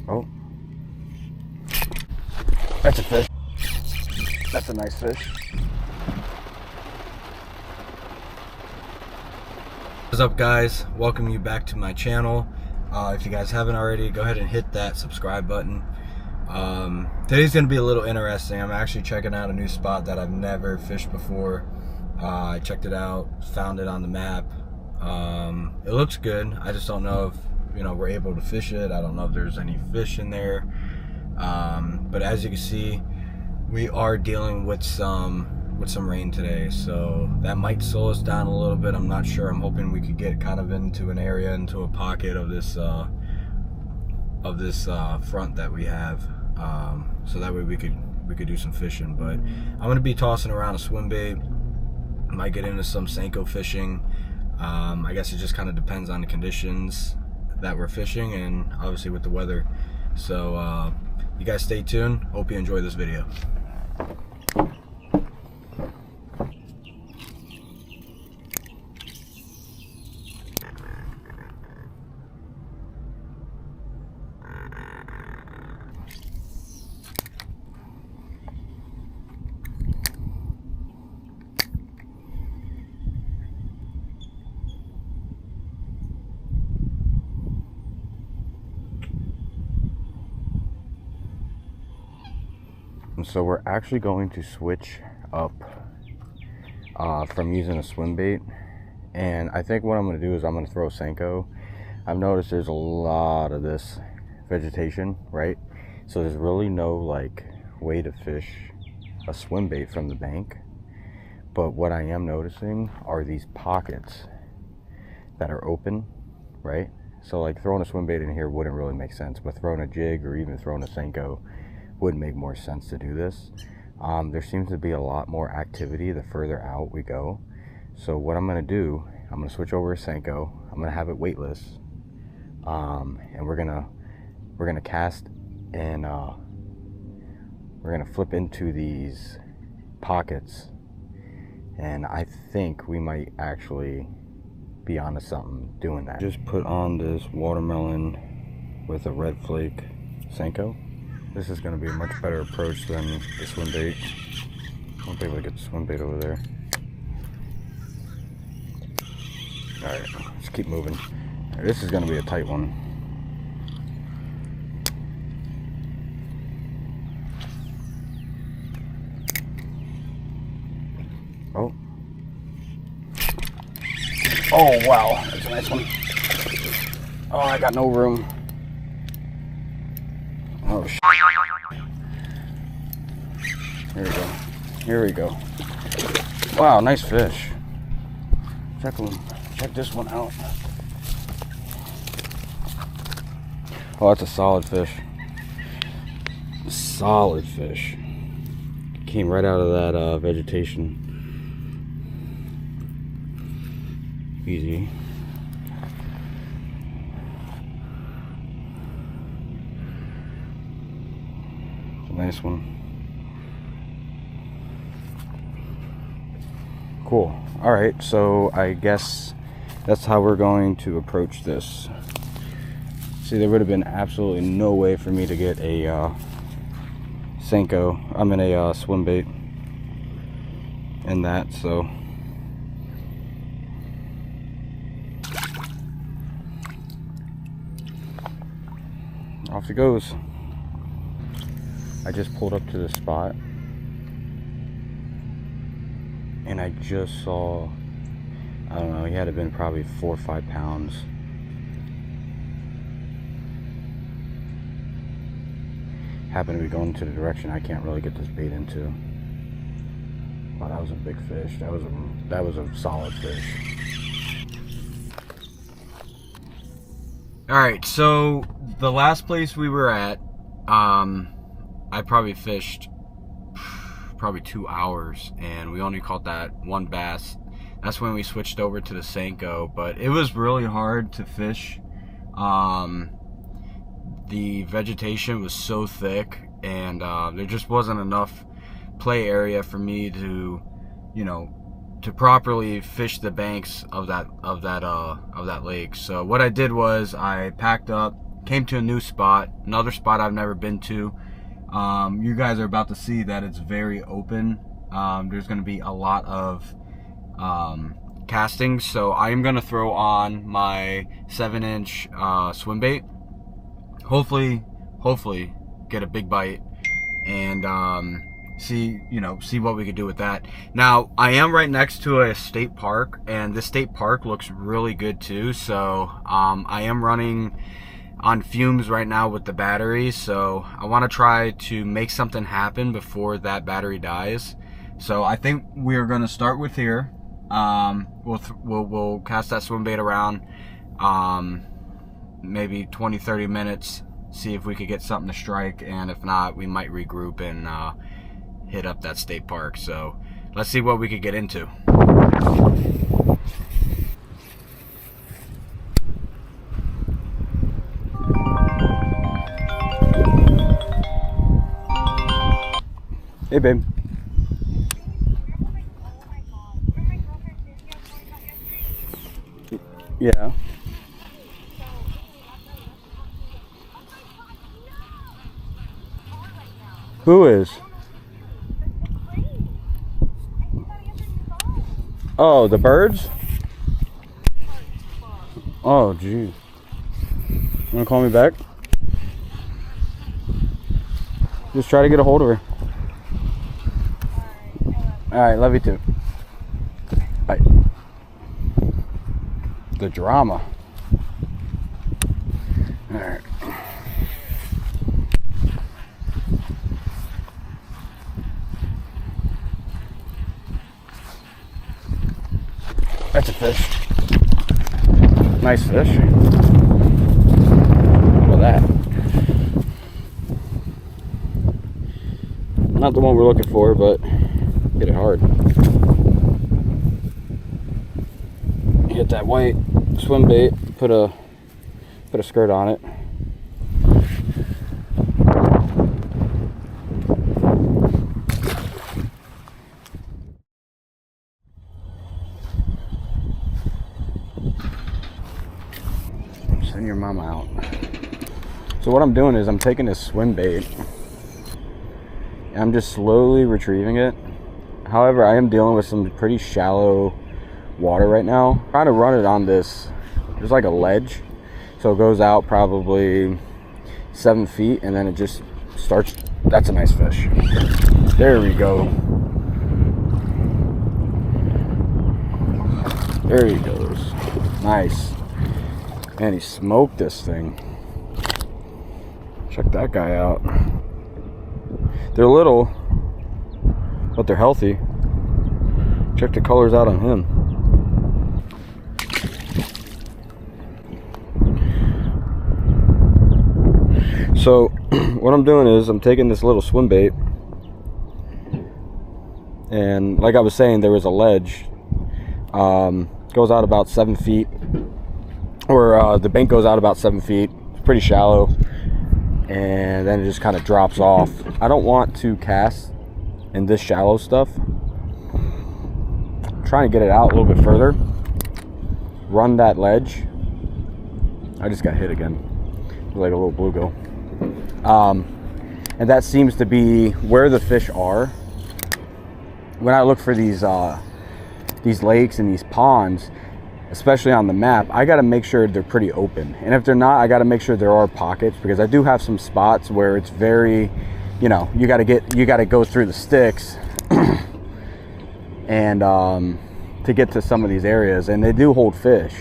Oh, that's a fish. That's a nice fish. What's up, guys? Welcome you back to my channel. If you guys haven't already, go ahead and hit that subscribe button. Today's gonna be a little interesting. I'm actually checking out a new spot that I've never fished before. I checked it out, found it on the map. It looks good. I just don't know if we're able to fish it. I don't know if there's any fish in there. But as you can see, we are dealing with some rain today, so that might slow us down a little bit. I'm not sure. I'm hoping we could get kind of into an area, into a pocket of this front that we have, so that way we could do some fishing. But I'm gonna be tossing around a swim bait. Might get into some Senko fishing. I guess it just kind of depends on the conditions that we're fishing, and obviously with the weather. So you guys stay tuned. Hope you enjoy this video. So we're actually going to switch up from using a swim bait, and I think what I'm going to do is I'm going to throw Senko. I've noticed there's a lot of this vegetation, right? So there's really no like way to fish a swim bait from the bank. But what I am noticing are these pockets that are open, right? So like throwing a swim bait in here wouldn't really make sense, but throwing a jig or even throwing a Senko would make more sense to do this. There seems to be a lot more activity the further out we go. So what I'm gonna do, I'm gonna switch over to Senko. I'm gonna have it weightless, and we're gonna cast, and we're gonna flip into these pockets, and I think we might actually be onto something doing that. Just put on this watermelon with a red flake Senko. This is going to be a much better approach than the swim bait. I won't be able to get the swim bait over there. Alright, let's keep moving. Right, this is going to be a tight one. Oh. Oh, wow. That's a nice one. Oh, I got no room. Oh, shit. Here we go. Here we go. Wow, nice fish. Check this one out. Oh, that's a solid fish. Solid fish. Came right out of that vegetation. Easy. Nice one. Cool. All right, so I guess that's how we're going to approach this. See, there would have been absolutely no way for me to get a Senko. I'm in a swim bait in that, so off it goes. I just pulled up to the spot, and I just saw, I don't know, he had to have been probably 4 or 5 pounds. Happened to be going to the direction I can't really get this bait into. Wow, that was a big fish. That was a solid fish. All right, so the last place we were at, I probably fished 2 hours, and we only caught that one bass. That's when we switched over to the Senko, but it was really hard to fish. The vegetation was so thick, and there just wasn't enough play area for me to, to properly fish the banks of that lake. So what I did was I packed up, came to a new spot, another spot I've never been to. You guys are about to see that it's very open. There's going to be a lot of casting, so I am going to throw on my 7-inch swim bait. Hopefully get a big bite and see what we could do with that. Now, I am right next to a state park, and this state park looks really good too, so I am running on fumes right now with the battery, so I want to try to make something happen before that battery dies. So I think we're going to start with here. We'll cast that swim bait around maybe 20-30 minutes, see if we could get something to strike, and if not, we might regroup and hit up that state park. So let's see what we could get into. Hey, babe. Yeah. Who is? Oh, the birds? Oh, geez. You wanna call me back? Just try to get a hold of her. Alright, love you too. Bye. The drama. Alright. That's a fish. Nice fish. Look at that. Not the one we're looking for, but hit it hard. Hit that white swim bait, put a skirt on it. Send your mama out. So what I'm doing is I'm taking this swim bait and I'm just slowly retrieving it. However, I am dealing with some pretty shallow water right now. I'm trying to run it on this, there's like a ledge, so it goes out probably 7 feet and then it just starts. That's a nice fish. There we go. There he goes. Nice. Man, he smoked this thing. Check that guy out. They're little, but they're healthy. Check the colors out on him. So what I'm doing is I'm taking this little swim bait, and like I was saying, there was a ledge. Goes out about 7 feet, or the bank goes out about 7 feet. It's pretty shallow, and then it just kind of drops off. I don't want to cast in this shallow stuff. I'm trying to get it out a little bit further, run that ledge. I just got hit again, like a little bluegill. And that seems to be where the fish are. When I look for these lakes and these ponds, especially on the map, I got to make sure they're pretty open. And if they're not, I got to make sure there are pockets, because I do have some spots where it's very, you got to go through the sticks and to get to some of these areas, and they do hold fish.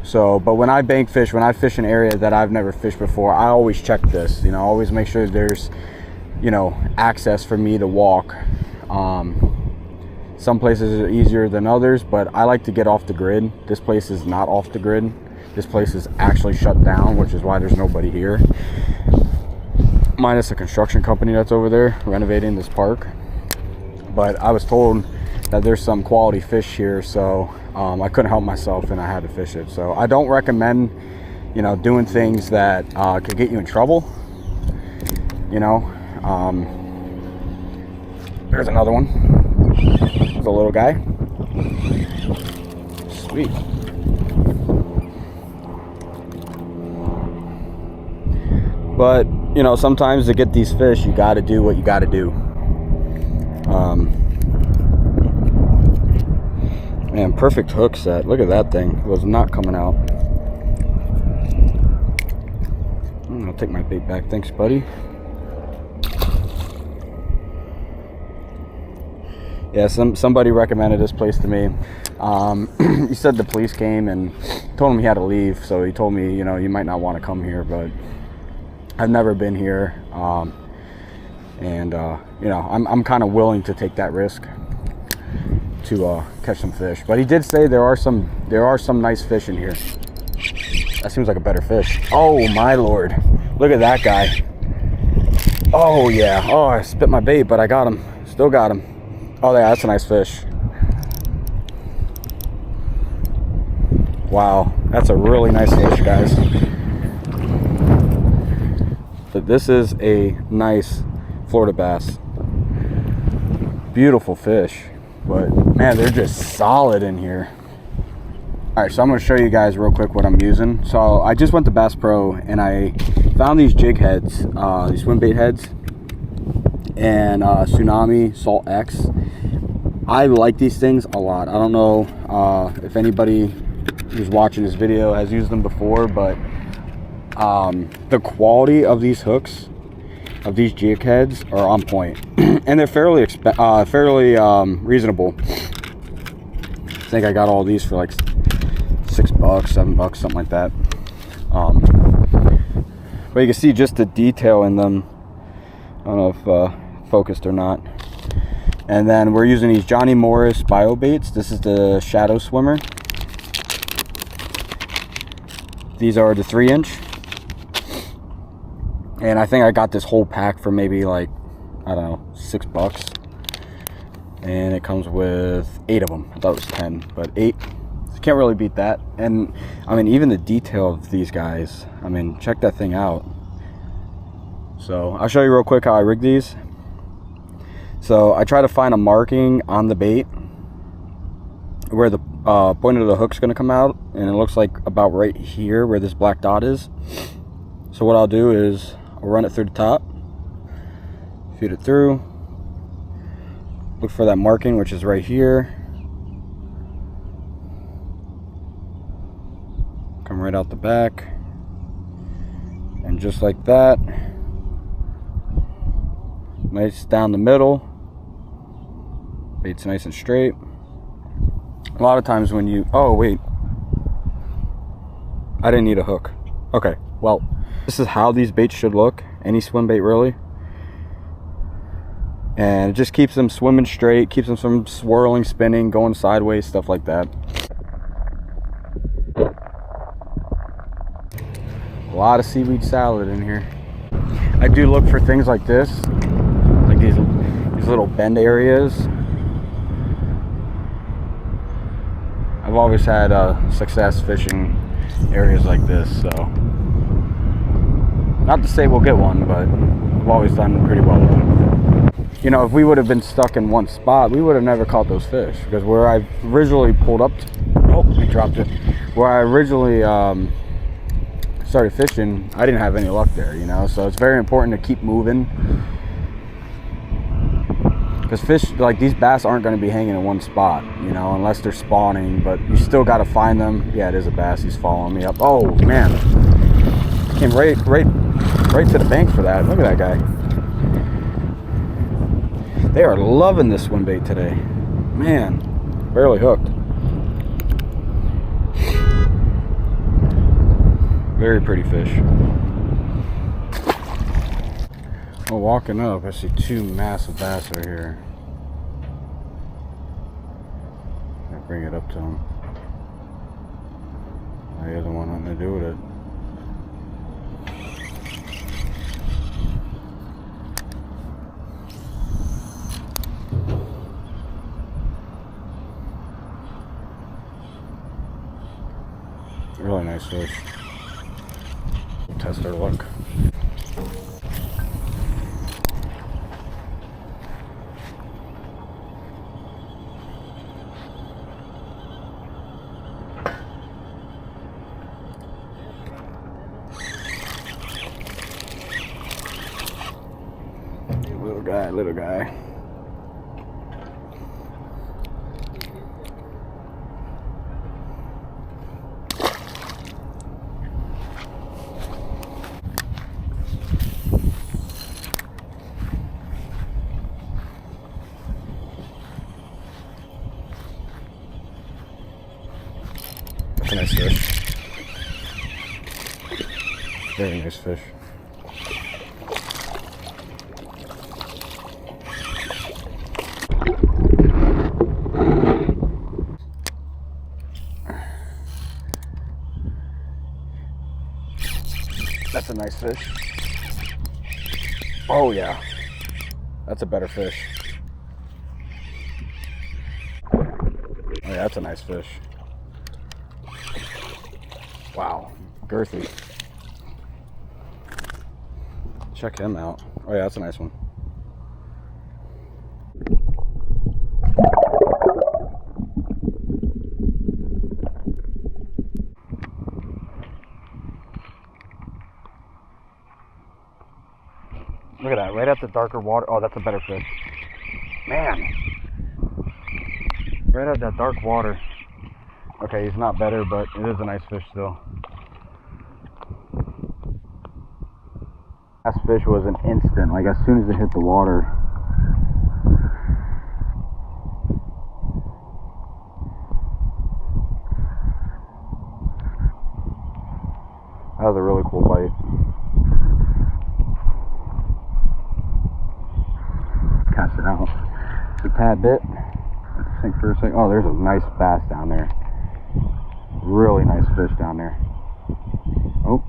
So, but when I bank fish, when I fish an area that I've never fished before, I always check this, always make sure there's, access for me to walk. Some places are easier than others, but I like to get off the grid. This place is not off the grid. This place is actually shut down, which is why there's nobody here. Minus a construction company that's over there renovating this park. But I was told that there's some quality fish here, so I couldn't help myself and I had to fish it. So I don't recommend, doing things that could get you in trouble. There's another one. There's a little guy. Sweet. But, you know, sometimes to get these fish, you got to do what you got to do. Man, perfect hook set. Look at that thing. It was not coming out. I'll take my bait back. Thanks, buddy. Yeah, somebody recommended this place to me. He said the police came and told him he had to leave. So he told me, you know, you might not want to come here, but I've never been here. You know, I'm kind of willing to take that risk to catch some fish. But he did say there are some nice fish in here. That seems like a better fish. Oh my lord, look at that guy. Oh yeah. Oh, I spit my bait, but I got him. Still got him. Oh yeah, that's a nice fish. Wow, that's a really nice fish, guys. But this is a nice Florida bass. Beautiful fish. But man, they're just solid in here. All right, so I'm going to show you guys real quick what I'm using. So I just went to Bass Pro and I found these jig heads, these swim bait heads, and Tsunami Salt X. I like these things a lot. I don't know if anybody who's watching this video has used them before, but the quality of these hooks, of these jig heads, are on point. And they're fairly reasonable. I think I got all these for like $6, $7, something like that. But you can see just the detail in them. I don't know if focused or not. And then we're using these Johnny Morris bio baits. This is the Shadow Swimmer. These are the 3-inch. And I think I got this whole pack for maybe like, I don't know, $6. And it comes with 8 of them. I thought it was 10, but 8. Can't really beat that. And I mean, even the detail of these guys, I mean, check that thing out. So I'll show you real quick how I rig these. So I try to find a marking on the bait where the point of the hook's going to come out, and it looks like about right here where this black dot is. So what I'll do is I'll run it through the top, feed it through, look for that marking, which is right here. Come right out the back, and just like that, nice down the middle, bait's nice and straight. A lot of times when you, oh wait, I didn't need a hook. Okay, well, this is how these baits should look, any swim bait really, and it just keeps them swimming straight, keeps them from swirling, spinning, going sideways, stuff like that. A lot of seaweed salad in here. I do look for things like this, like these little bend areas. I've always had success fishing areas like this, so not to say we'll get one, but I've always done pretty well with them. You know, if we would have been stuck in one spot, we would have never caught those fish, because where I originally pulled up to, oh, I dropped it. Where I originally started fishing, I didn't have any luck there, you know, so it's very important to keep moving, because fish like these bass aren't going to be hanging in one spot, you know, unless they're spawning. But you still got to find them. Yeah, it is a bass. He's following me up. Oh man, came right to the bank for that. Look at that guy. They are loving this swim bait today, man. Barely hooked. Very pretty fish. Well, walking up, I see 2 massive bass right here. I bring it up to him. He doesn't want nothing to do with it. Really nice fish. Test our luck. Little guy, little guy. That's a nice fish. Very nice fish. That's a nice fish. Oh yeah, that's a better fish. Oh yeah, that's a nice fish. Wow, girthy. Check him out. Oh yeah, that's a nice one. Look at that, right at the darker water. Oh, that's a better fish. Man. Right at that dark water. Okay, he's not better, but it is a nice fish still. Last fish was an instant, like as soon as it hit the water. That was a really cool bite. Cast it out a tad bit. Sink for a second. Oh, there's a nice bass down there. Really nice fish down there. Oh,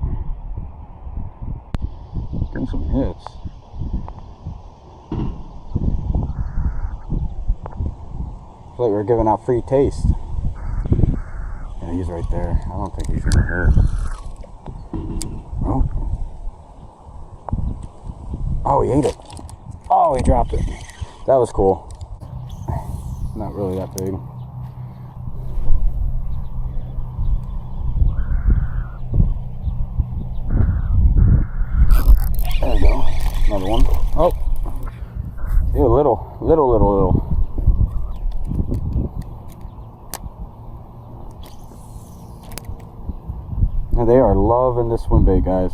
getting some hits. Looks like we're giving out free taste. Yeah, he's right there. I don't think he's gonna hurt. Oh. Oh, he ate it. Oh, he dropped it. That was cool. Not really that big. There we go. Another one. Oh. Ew, little. And they are loving this swim bait, guys.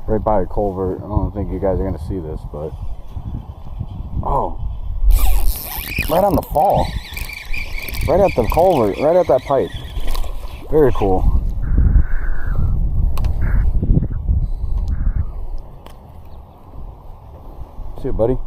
Right by a culvert. I don't think you guys are going to see this, but oh, right on the fall, right at the culvert, right at that pipe. Very cool. See you, buddy.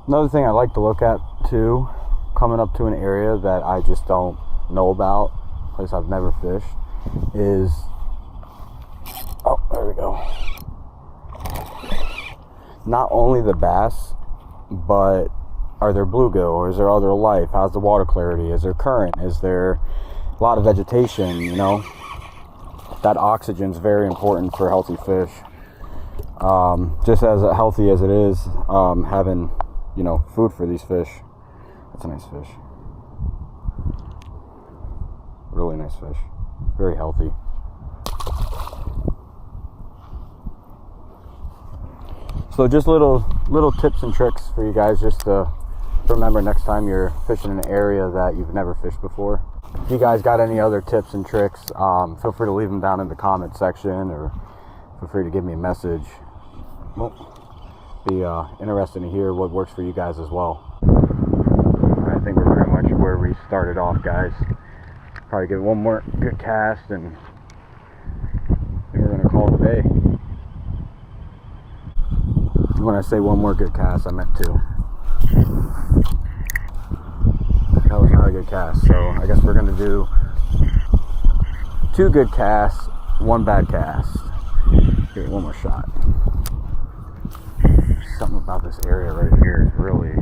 Another thing I like to look at too, coming up to an area that I just don't know about, a place I've never fished, is, oh, there we go. Not only the bass, but are there bluegill, or is there other life? How's the water clarity? Is there current? Is there a lot of vegetation? You know, that oxygen is very important for healthy fish. Just as healthy as it is, having, you know, food for these fish. That's a nice fish. Really nice fish. Very healthy. So just little tips and tricks for you guys, just to remember next time you're fishing in an area that you've never fished before. If you guys got any other tips and tricks, feel free to leave them down in the comment section, or feel free to give me a message. Well, be interested to hear what works for you guys as well. I think we're pretty much where we started off, guys. Probably get one more good cast and then we're gonna call it a day. When I say one more good cast, I meant two. That was not a good cast, so I guess we're gonna do 2 good casts, 1 bad cast. Give it one more shot. Something about this area right here is really